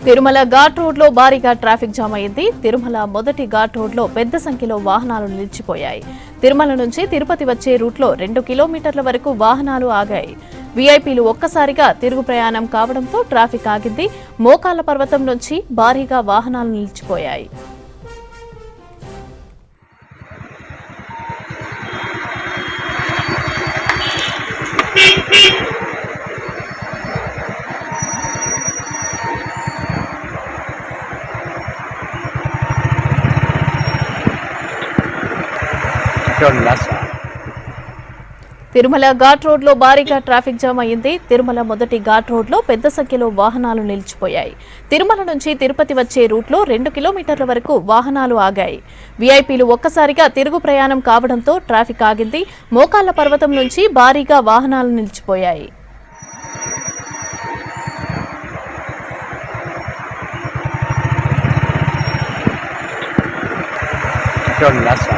Tirumala ghat road లో భారీగా traffic jam అయింది. తిరుమల మొదటి ఘాట్ రోడ్ లో పెద్ద సంఖ్యలో వాహనాలు నిలిచిపోయాయి. తిరుమల నుంచి తిరుపతి వచ్చే రూట్ లో 2 కిలోమీటర్ల వరకు వాహనాలు ఆగాయి. వీఐపీలు ఒక్కసారిగా తిరుగు ప్రయాణం కావడంతో ట్రాఫిక్ ఆగింది. మోకాళ్ల పర్వతం నుంచి భారీగా వాహనాలు నిలిచిపోయాయి. తిరుమల ఘాట్ రోడ్ లో భారీగా ట్రాఫిక్ జామ్ అయింది. తిరుమల మొదటి ఘాట్ రోడ్ లో పెద్ద సంఖ్యలో వాహనాలు నిలిచిపోయాయి. తిరుమల నుంచి తిరుపతి వచ్చే రూట్ లో 2 కిలోమీటర్ల వరకు వాహనాలు ఆగాయి. వీఐపీలు ఒక్కసారిగా తిరుగు ప్రయాణం కావడంతో ట్రాఫిక్ ఆగింది. మోకాళ్ల పర్వతం నుంచి భారీగా వాహనాలు నిలిచిపోయాయి. Last